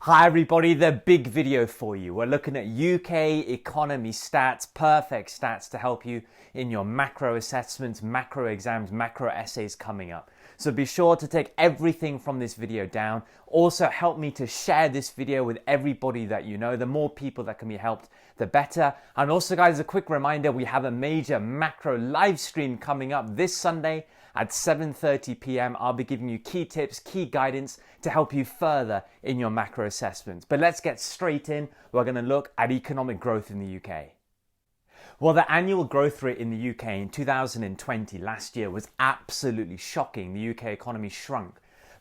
Hi everybody, the big video for you. We're looking at UK economy stats, perfect stats to help you in your macro assessments, macro exams, macro essays coming up. So be sure to take everything from this video down. Also help me to share this video with everybody that you know. The more people that can be helped, the better. And also guys, a quick reminder, we have a major macro live stream coming up this Sunday at 7:30 p.m. I'll be giving you key tips, key guidance to help you further in your macro assessments. But let's get straight in. We're going to look at economic growth in the UK. Well, the annual growth rate in the UK in 2020, last year, was absolutely shocking. The UK economy shrunk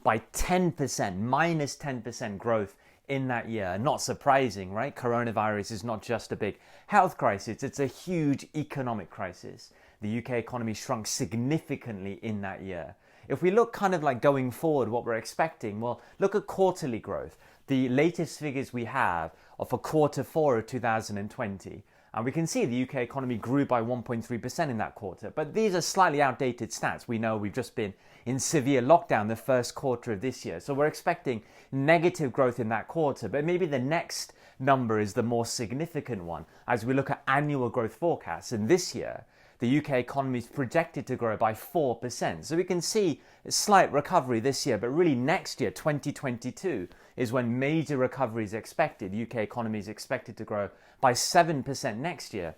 by 10%, minus 10% growth in that year. Not surprising, right? Coronavirus is not just a big health crisis, it's a huge economic crisis. The UK economy shrunk significantly in that year. If we look kind of like going forward, what we're expecting, well, look at quarterly growth. The latest figures we have are for quarter 4 of 2020. And we can see the UK economy grew by 1.3% in that quarter. But these are slightly outdated stats. We know we've just been in severe lockdown the first quarter of this year. So we're expecting negative growth in that quarter. But maybe the next number is the more significant one as we look at annual growth forecasts. And this year, the UK economy is projected to grow by 4%. So we can see a slight recovery this year, but really next year, 2022, is when major recovery is expected. The UK economy is expected to grow by 7% next year.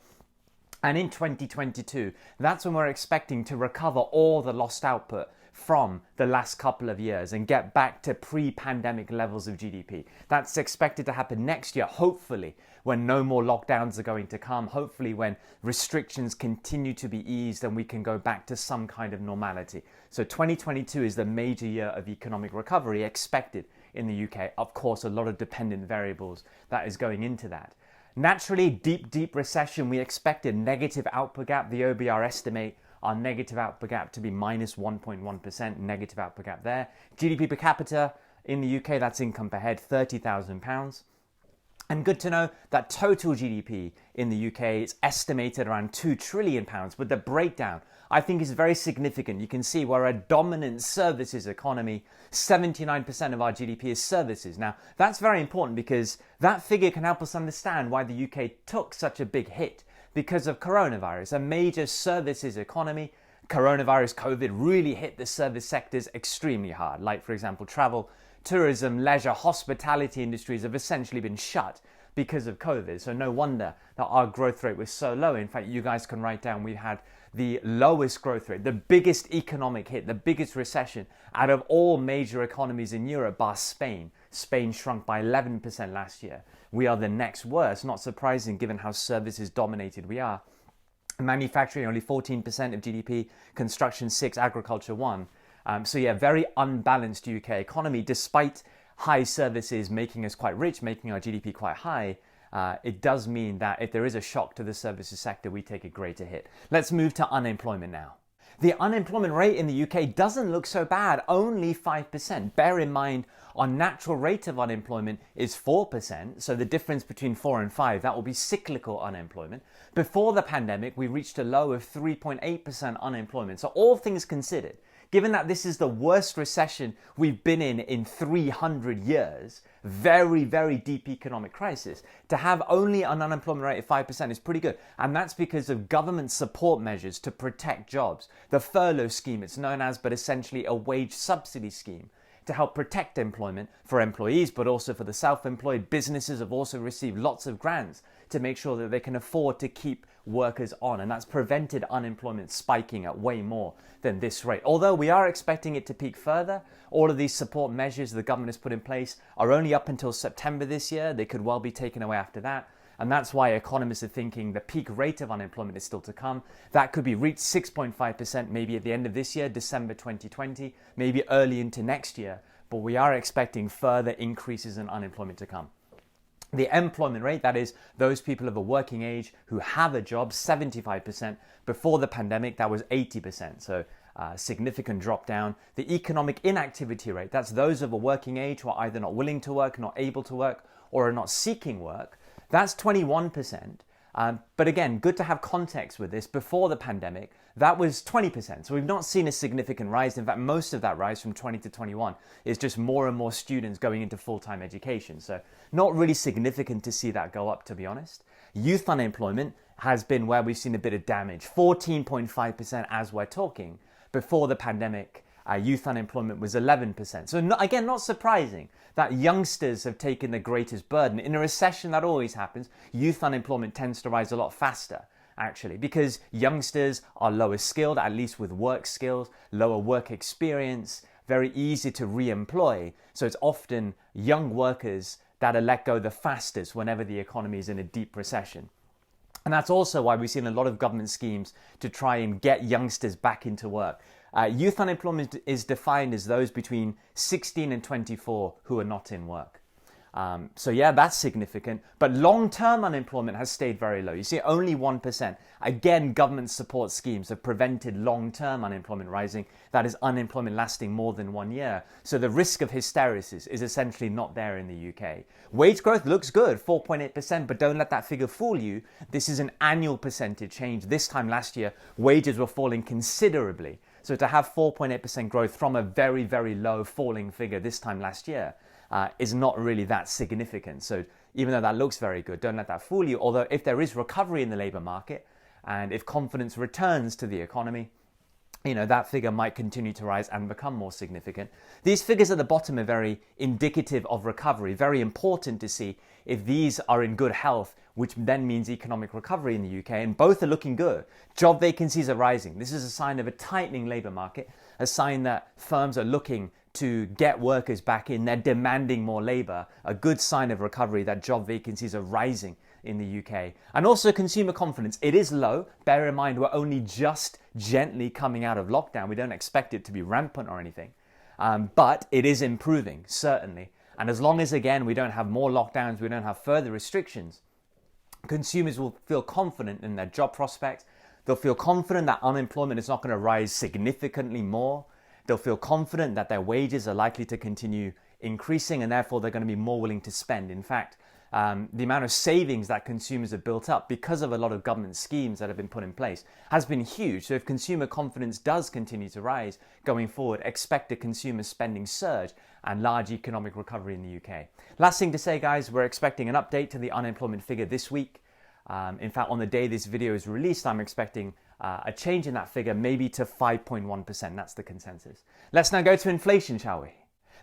And in 2022, that's when we're expecting to recover all the lost output from the last couple of years and get back to pre-pandemic levels of GDP. That's expected to happen next year, hopefully, when no more lockdowns are going to come, hopefully when restrictions continue to be eased and we can go back to some kind of normality. So 2022 is the major year of economic recovery expected in the UK. Of course, a lot of dependent variables that is going into that. Naturally, deep recession, we expect a negative output gap. The OBR estimate our negative output gap to be minus 1.1%, negative output gap there. GDP per capita in the UK, that's income per head, £30,000. And good to know that total GDP in the UK is estimated around £2 trillion, but the breakdown I think is very significant. You can see we're a dominant services economy. 79% of our GDP is services. Now, that's very important because that figure can help us understand why the UK took such a big hit because of coronavirus, a major services economy. Coronavirus, COVID really hit the service sectors extremely hard. Like, for example, travel, tourism, leisure, hospitality industries have essentially been shut because of COVID. So no wonder that our growth rate was so low. In fact, you guys can write down we had the lowest growth rate, the biggest economic hit, the biggest recession out of all major economies in Europe, bar Spain. Spain shrunk by 11% last year. We are the next worst, not surprising given how services dominated we are. Manufacturing only 14% of GDP, construction 6%, agriculture 1%. So yeah, very unbalanced UK economy, despite high services making us quite rich, making our GDP quite high. It does mean that if there is a shock to the services sector, we take a greater hit. Let's move to unemployment now. The unemployment rate in the UK doesn't look so bad, only 5%. Bear in mind, our natural rate of unemployment is 4%, so the difference between 4 and 5, that will be cyclical unemployment. Before the pandemic, we reached a low of 3.8% unemployment. So all things considered, given that this is the worst recession we've been in 300 years, very deep economic crisis, to have only an unemployment rate of 5% is pretty good. And that's because of government support measures to protect jobs. The furlough scheme, it's known as, but essentially a wage subsidy scheme to help protect employment for employees, but also for the self-employed. Businesses have also received lots of grants to make sure that they can afford to keep workers on, and that's prevented unemployment spiking at way more than this rate. Although we are expecting it to peak further, all of these support measures the government has put in place are only up until September this year. They could well be taken away after that. And that's why economists are thinking the peak rate of unemployment is still to come. That could be reached 6.5% maybe at the end of this year, December 2020, maybe early into next year. But we are expecting further increases in unemployment to come. The employment rate, that is those people of a working age who have a job, 75%. Before the pandemic, that was 80%. So significant drop down. The economic inactivity rate, that's those of a working age who are either not willing to work, not able to work, or are not seeking work. That's 21%. But again, good to have context with this. Before the pandemic, that was 20%. So we've not seen a significant rise. In fact, most of that rise from 20 to 21 is just more and more students going into full-time education. So not really significant to see that go up, to be honest. Youth unemployment has been where we've seen a bit of damage, 14.5% as we're talking. Before the pandemic, youth unemployment was 11%. So again, not surprising that youngsters have taken the greatest burden. In a recession, that always happens. Youth unemployment tends to rise a lot faster, actually, because youngsters are lower skilled, at least with work skills, lower work experience, very easy to re-employ. So it's often young workers that are let go the fastest whenever the economy is in a deep recession. And that's also why we've seen a lot of government schemes to try and get youngsters back into work. Youth unemployment is defined as those between 16 and 24 who are not in work. So yeah, that's significant. But long-term unemployment has stayed very low. You see, only 1%. Again, government support schemes have prevented long-term unemployment rising. That is unemployment lasting more than 1 year. So the risk of hysteresis is essentially not there in the UK. Wage growth looks good, 4.8%, but don't let that figure fool you. This is an annual percentage change. This time last year, wages were falling considerably. So to have 4.8% growth from a very, very low falling figure this time last year is not really that significant. So even though that looks very good, don't let that fool you. Although if there is recovery in the labour market and if confidence returns to the economy, that figure might continue to rise and become more significant. These figures at the bottom are very indicative of recovery, very important to see if these are in good health, which then means economic recovery in the UK, and both are looking good. Job vacancies are rising. This is a sign of a tightening labour market, a sign that firms are looking to get workers back in. They're demanding more labour, a good sign of recovery that job vacancies are rising in the UK. And also consumer confidence. It is low. Bear in mind, we're only just gently coming out of lockdown. We don't expect it to be rampant or anything. But it is improving, certainly. And as long as, again, we don't have more lockdowns, we don't have further restrictions, consumers will feel confident in their job prospects. They'll feel confident that unemployment is not going to rise significantly more. They'll feel confident that their wages are likely to continue increasing, and therefore they're going to be more willing to spend. In fact, the amount of savings that consumers have built up because of a lot of government schemes that have been put in place has been huge. So if consumer confidence does continue to rise going forward, expect a consumer spending surge and large economic recovery in the UK. Last thing to say, guys, we're expecting an update to the unemployment figure this week. In fact, on the day this video is released, I'm expecting a change in that figure, maybe to 5.1%. That's the consensus. Let's now go to inflation, shall we?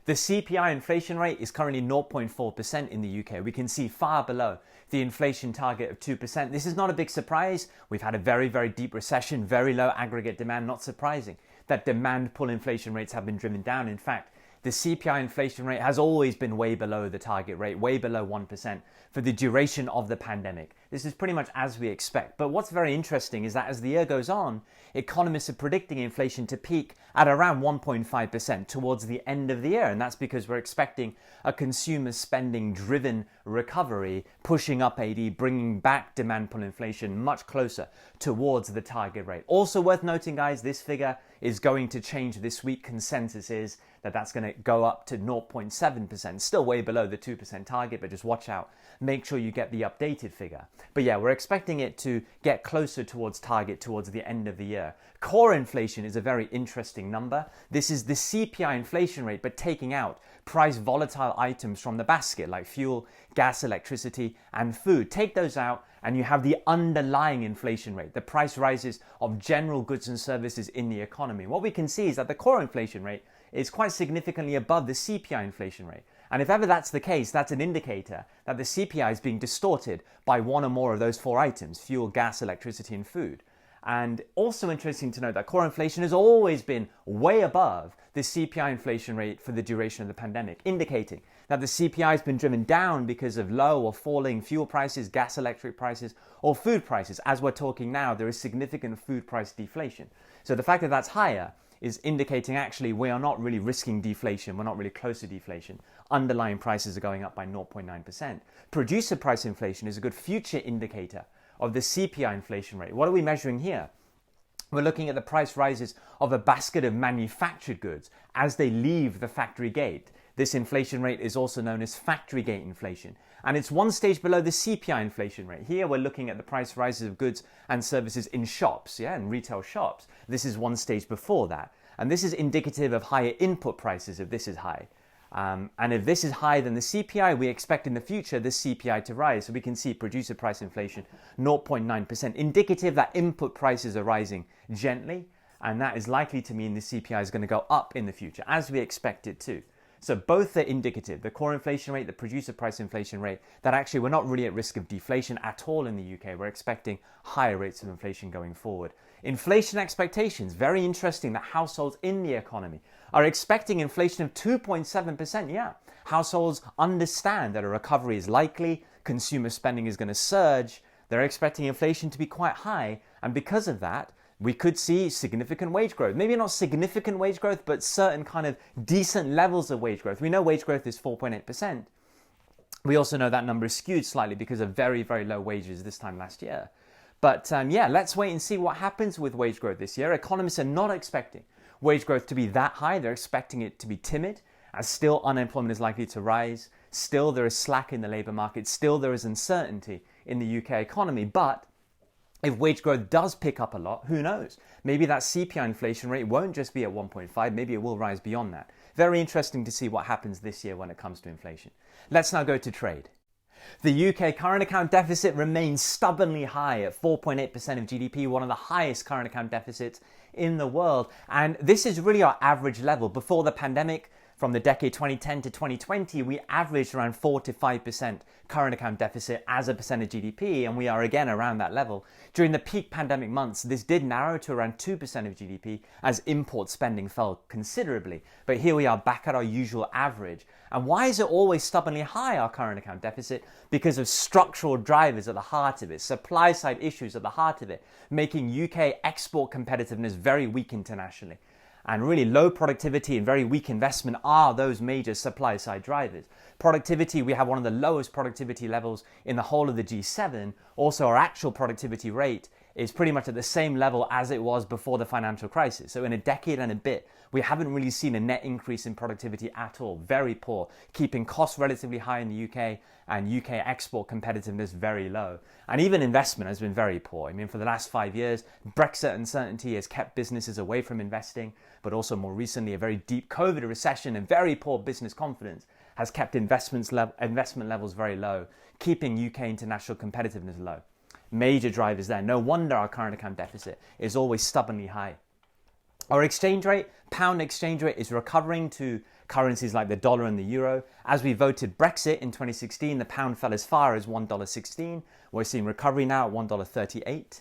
The CPI inflation rate is currently 0.4% in the UK. We can see far below the inflation target of 2%. This is not a big surprise. We've had a very, very deep recession, very low aggregate demand. Not surprising that demand pull inflation rates have been driven down. In fact, the CPI inflation rate has always been way below the target rate, way below 1% for the duration of the pandemic. This is pretty much as we expect. But what's very interesting is that as the year goes on, economists are predicting inflation to peak at around 1.5% towards the end of the year. And that's because we're expecting a consumer spending driven recovery, pushing up AD, bringing back demand pull inflation much closer towards the target rate. Also worth noting, guys, this figure is going to change this week. Consensus is that that's going to go up to 0.7%, still way below the 2% target, but just watch out. Make sure you get the updated figure. But yeah, we're expecting it to get closer towards target towards the end of the year. Core inflation is a very interesting number. This is the CPI inflation rate, but taking out price volatile items from the basket like fuel, gas, electricity, and food. Take those out and you have the underlying inflation rate, the price rises of general goods and services in the economy. What we can see is that the core inflation rate is quite significantly above the CPI inflation rate. And if ever that's the case, that's an indicator that the CPI is being distorted by one or more of those four items: fuel, gas, electricity, and food. And also interesting to note that core inflation has always been way above the CPI inflation rate for the duration of the pandemic, indicating that the CPI has been driven down because of low or falling fuel prices, gas, electric prices, or food prices. As we're talking now, there is significant food price deflation. So the fact that that's higher is indicating actually we are not really risking deflation. We're not really close to deflation. Underlying prices are going up by 0.9%. Producer price inflation is a good future indicator of the CPI inflation rate. What are we measuring here? We're looking at the price rises of a basket of manufactured goods as they leave the factory gate. This inflation rate is also known as factory gate inflation, and it's one stage below the CPI inflation rate. Here we're looking at the price rises of goods and services in shops, in retail shops. This is one stage before that, and this is indicative of higher input prices if this is high. And if this is higher than the CPI, we expect in the future this CPI to rise. So we can see producer price inflation 0.9%, indicative that input prices are rising gently, and that is likely to mean the CPI is going to go up in the future, as we expect it to. So both are indicative, the core inflation rate, the producer price inflation rate, that actually we're not really at risk of deflation at all in the UK. We're expecting higher rates of inflation going forward. Inflation expectations, very interesting that households in the economy are expecting inflation of 2.7%. Households understand that a recovery is likely, consumer spending is going to surge, they're expecting inflation to be quite high, and because of that, we could see significant wage growth. Maybe not significant wage growth, but certain kind of decent levels of wage growth. We know wage growth is 4.8%. We also know that number is skewed slightly because of very, very low wages this time last year. But let's wait and see what happens with wage growth this year. Economists are not expecting wage growth to be that high. They're expecting it to be timid, as still unemployment is likely to rise. Still there is slack in the labour market. Still there is uncertainty in the UK economy. But if wage growth does pick up a lot, who knows? Maybe that CPI inflation rate won't just be at 1.5, maybe it will rise beyond that. Very interesting to see what happens this year when it comes to inflation. Let's now go to trade. The UK current account deficit remains stubbornly high at 4.8% of GDP, one of the highest current account deficits in the world. And this is really our average level. Before the pandemic, from the decade 2010 to 2020, we averaged around 4 to 5% current account deficit as a percent of GDP, and we are again around that level. During the peak pandemic months, this did narrow to around 2% of GDP as import spending fell considerably. But here we are back at our usual average. And why is it always stubbornly high, our current account deficit? Because of structural drivers at the heart of it, supply side issues at the heart of it, making UK export competitiveness very weak internationally. And really low productivity and very weak investment are those major supply side drivers. Productivity, we have one of the lowest productivity levels in the whole of the G7. Also, our actual productivity rate is pretty much at the same level as it was before the financial crisis. So in a decade and a bit, we haven't really seen a net increase in productivity at all. Very poor, keeping costs relatively high in the UK and UK export competitiveness very low. And even investment has been very poor. I mean, for the last 5 years, Brexit uncertainty has kept businesses away from investing, but also more recently, a very deep COVID recession and very poor business confidence has kept investment levels very low, keeping UK international competitiveness low. Major drivers there. No wonder our current account deficit is always stubbornly high. Our exchange rate, pound exchange rate, is recovering to currencies like the dollar and the euro. As we voted Brexit in 2016, the pound fell as far as $1.16. We're seeing recovery now at $1.38.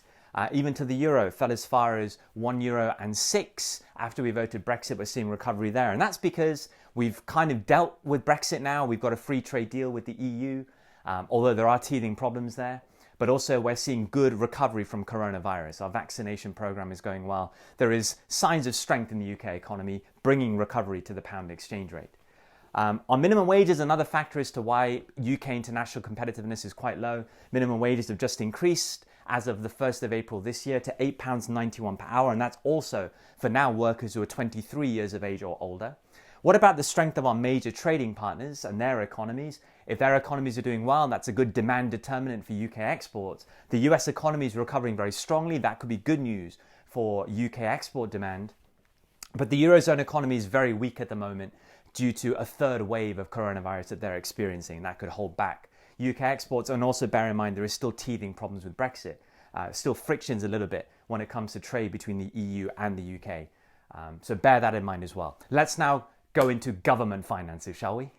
Even to the euro, it fell as far as €1.06. After we voted Brexit, we're seeing recovery there. And that's because we've kind of dealt with Brexit now. We've got a free trade deal with the EU, although there are teething problems there. But also we're seeing good recovery from coronavirus. Our vaccination program is going well. There is signs of strength in the UK economy, bringing recovery to the pound exchange rate. Our minimum wage is another factor as to why UK international competitiveness is quite low. Minimum wages have just increased as of the 1st of April this year to £8.91 per hour, and that's also for now workers who are 23 years of age or older. What about the strength of our major trading partners and their economies? If their economies are doing well, that's a good demand determinant for UK exports. The US economy is recovering very strongly. That could be good news for UK export demand. But the Eurozone economy is very weak at the moment due to a third wave of coronavirus that they're experiencing. That could hold back UK exports. And also bear in mind, there is still teething problems with Brexit. Still frictions a little bit when it comes to trade between the EU and the UK. So bear that in mind as well. Let's now go into government finances, shall we?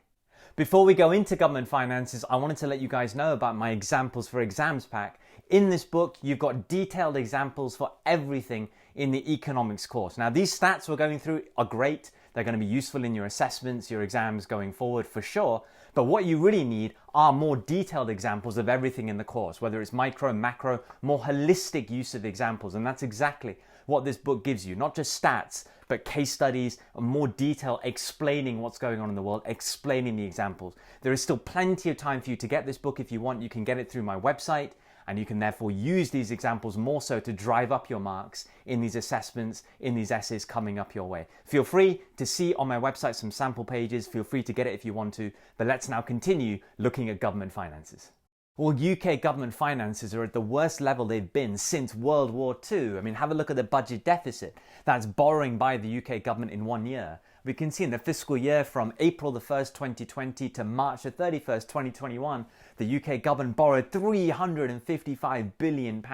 Before we go into government finances, I wanted to let you guys know about my examples for exams pack. In this book, you've got detailed examples for everything in the economics course. Now, these stats we're going through are great. They're going to be useful in your assessments, your exams going forward for sure. But what you really need are more detailed examples of everything in the course, whether it's micro, macro, more holistic use of examples. And that's exactly what this book gives you, not just stats, but case studies, and more detail explaining what's going on in the world, explaining the examples. There is still plenty of time for you to get this book if you want. You can get it through my website. And you can therefore use these examples more so to drive up your marks in these assessments, in these essays coming up your way. Feel free to see on my website some sample pages. Feel free to get it if you want to. But let's now continue looking at government finances. Well, UK government finances are at the worst level they've been since World War II. I mean, have a look at the budget deficit. That's borrowing by the UK government in 1 year. We can see in the fiscal year from April the 1st, 2020 to March the 31st, 2021, the UK government borrowed £355 billion.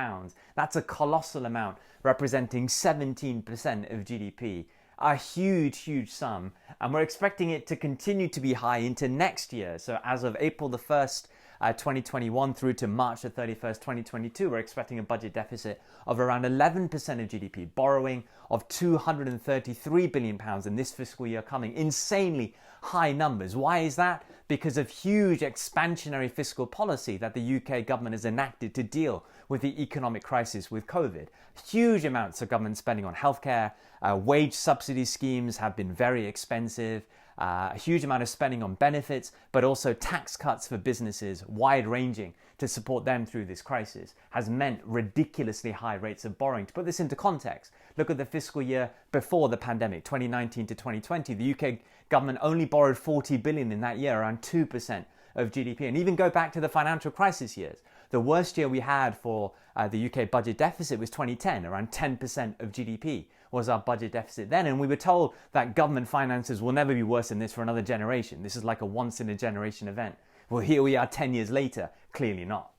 That's a colossal amount, representing 17% of GDP. A huge, huge sum. And we're expecting it to continue to be high into next year. So as of April the 1st, 2021 through to March the 31st, 2022, we're expecting a budget deficit of around 11% of GDP, borrowing of £233 billion in this fiscal year coming. Insanely high numbers. Why is that? Because of huge expansionary fiscal policy that the UK government has enacted to deal with the economic crisis with COVID. Huge amounts of government spending on healthcare, wage subsidy schemes have been very expensive, a huge amount of spending on benefits, but also tax cuts for businesses, wide-ranging, to support them through this crisis, has meant ridiculously high rates of borrowing. To put this into context, look at the fiscal year before the pandemic, 2019 to 2020. The UK government only borrowed 40 billion in that year, around 2% of GDP. And even go back to the financial crisis years. The worst year we had for the UK budget deficit was 2010, around 10% of GDP was our budget deficit then. And we were told that government finances will never be worse than this for another generation. This is like a once-in-a-generation event. Well, here we are 10 years later, clearly not.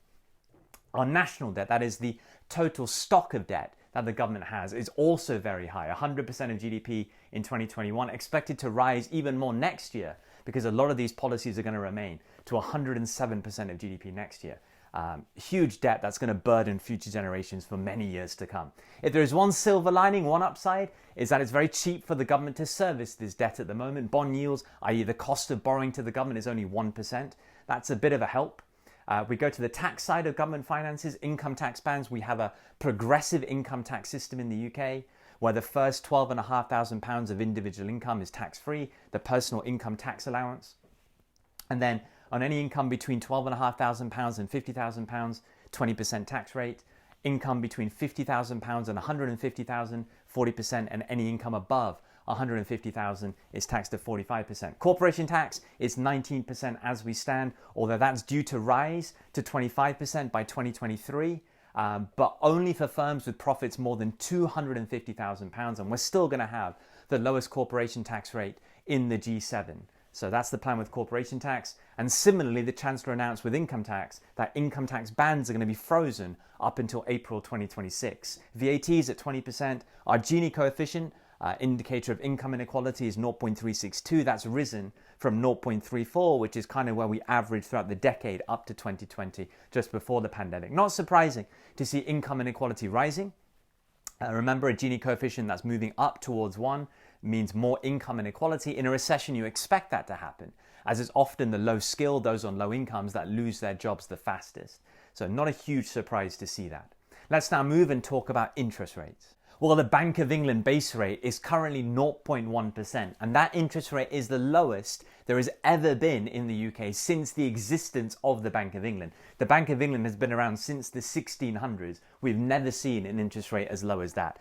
Our national debt, that is the total stock of debt that the government has, is also very high, 100% of GDP in 2021, expected to rise even more next year because a lot of these policies are going to remain to 107% of GDP next year. Huge debt that's going to burden future generations for many years to come. If there is one silver lining, one upside, is that it's very cheap for the government to service this debt at the moment. Bond yields, i.e. the cost of borrowing to the government, is only 1%. That's a bit of a help. We go to the tax side of government finances, income tax bands. We have a progressive income tax system in the UK where the first £12,500 of individual income is tax-free, the personal income tax allowance. And then on any income between £12,500 and £50,000, 20% tax rate. Income between £50,000 and £150,000, 40%, and any income above £150,000 is taxed at 45%. Corporation tax is 19% as we stand, although that's due to rise to 25% by 2023, but only for firms with profits more than £250,000, and we're still going to have the lowest corporation tax rate in the G7. So that's the plan with corporation tax. And similarly, the Chancellor announced with income tax that income tax bands are going to be frozen up until April 2026. VAT is at 20%. Our Gini coefficient, indicator of income inequality, is 0.362. That's risen from 0.34, which is kind of where we averaged throughout the decade up to 2020, just before the pandemic. Not surprising to see income inequality rising. Remember, a Gini coefficient that's moving up towards 1 means more income inequality. In a recession, you expect that to happen, as it's often the low skilled, those on low incomes, that lose their jobs the fastest. So not a huge surprise to see that. Let's now move and talk about interest rates. Well, the Bank of England base rate is currently 0.1%, and that interest rate is the lowest there has ever been in the UK since the existence of the Bank of England. The Bank of England has been around since the 1600s. We've never seen an interest rate as low as that.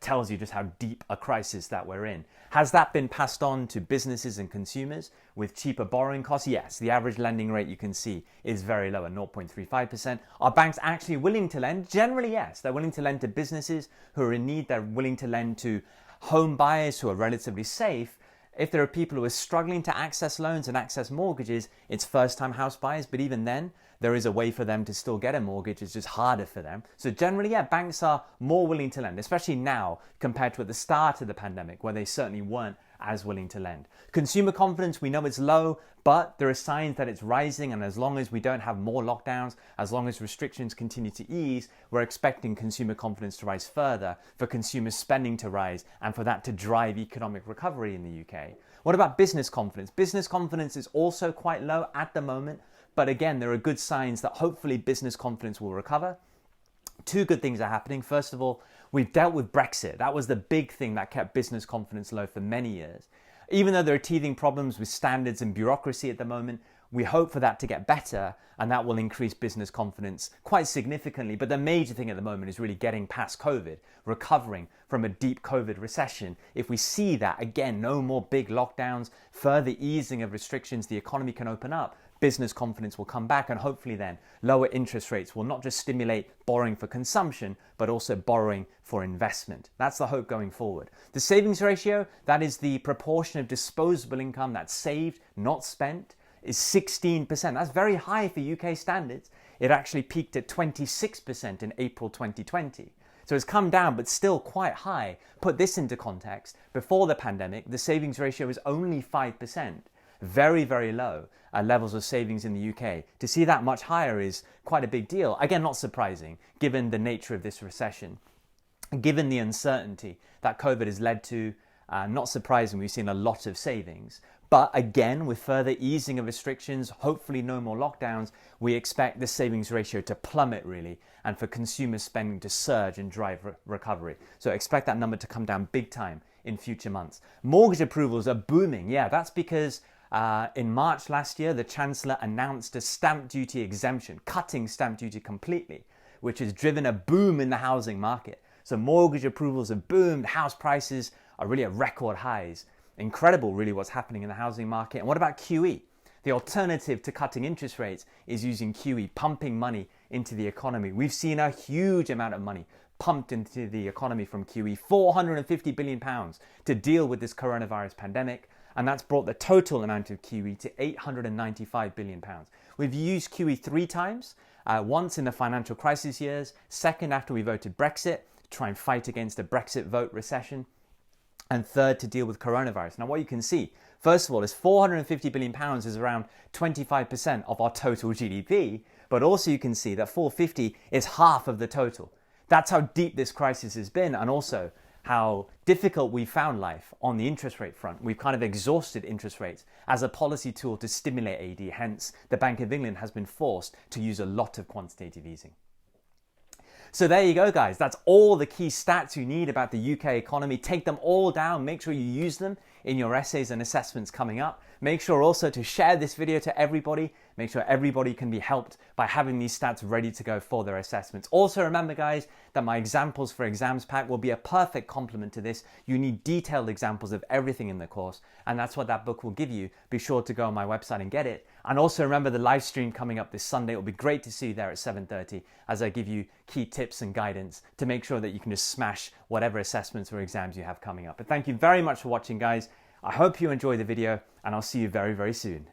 Tells you just how deep a crisis that we're in. Has that been passed on to businesses and consumers with cheaper borrowing costs? Yes, the average lending rate you can see is very low at 0.35%. Are banks actually willing to lend? Generally, yes. They're willing to lend to businesses who are in need. They're willing to lend to home buyers who are relatively safe. If there are people who are struggling to access loans and access mortgages, it's first-time house buyers, but even then, there is a way for them to still get a mortgage. It's just harder for them. So generally, yeah, banks are more willing to lend, especially now compared to at the start of the pandemic, where they certainly weren't as willing to lend. Consumer confidence, we know it's low, but there are signs that it's rising, and as long as we don't have more lockdowns, as long as restrictions continue to ease, we're expecting consumer confidence to rise further, for consumer spending to rise, and for that to drive economic recovery in the UK. What about business confidence? Business confidence is also quite low at the moment, but again, there are good signs that hopefully business confidence will recover. Two good things are happening. First of all, we've dealt with Brexit. That was the big thing that kept business confidence low for many years. Even though there are teething problems with standards and bureaucracy at the moment, We hope for that to get better, and that will increase business confidence quite significantly. But the major thing at the moment is really getting past COVID, recovering from a deep COVID recession. If we see that, again, no more big lockdowns, further easing of restrictions, the economy can open up, business confidence will come back, and hopefully then lower interest rates will not just stimulate borrowing for consumption, but also borrowing for investment. That's the hope going forward. The savings ratio, that is the proportion of disposable income that's saved, not spent, is 16%. That's very high for UK standards. It actually peaked at 26% in April 2020. So it's come down, but still quite high. Put this into context. Before the pandemic, the savings ratio was only 5%. Very, very low levels of savings in the UK. To see that much higher is quite a big deal. Again, not surprising, given the nature of this recession. Given the uncertainty that COVID has led to, not surprising, we've seen a lot of savings. But again, with further easing of restrictions, hopefully no more lockdowns, we expect the savings ratio to plummet really, and for consumer spending to surge and drive recovery. So expect that number to come down big time in future months. Mortgage approvals are booming. Yeah, that's because in March last year, the Chancellor announced a stamp duty exemption, cutting stamp duty completely, which has driven a boom in the housing market. So mortgage approvals have boomed, house prices are really at record highs. Incredible, really, what's happening in the housing market. And what about QE? The alternative to cutting interest rates is using QE, pumping money into the economy. We've seen a huge amount of money pumped into the economy from QE, £450 billion to deal with this coronavirus pandemic. And that's brought the total amount of QE to £895 billion. We've used QE 3 times, once in the financial crisis years, second after we voted Brexit, to try and fight against a Brexit vote recession, and third to deal with coronavirus. Now what you can see, first of all, is £450 billion is around 25% of our total GDP, but also you can see that 450 is half of the total. That's how deep this crisis has been, and also how difficult we found life on the interest rate front. We've kind of exhausted interest rates as a policy tool to stimulate AD, hence the Bank of England has been forced to use a lot of quantitative easing. So there you go, guys. That's all the key stats you need about the UK economy. Take them all down. Make sure you use them in your essays and assessments coming up. Make sure also to share this video to everybody. Make sure everybody can be helped by having these stats ready to go for their assessments. Also remember, guys, that my examples for exams pack will be a perfect complement to this. You need detailed examples of everything in the course, and that's what that book will give you. Be sure to go on my website and get it. And also remember the live stream coming up this Sunday. It will be great to see you there at 7:30 as I give you key tips and guidance to make sure that you can just smash whatever assessments or exams you have coming up. But thank you very much for watching, guys. I hope you enjoy the video, and I'll see you very, very soon.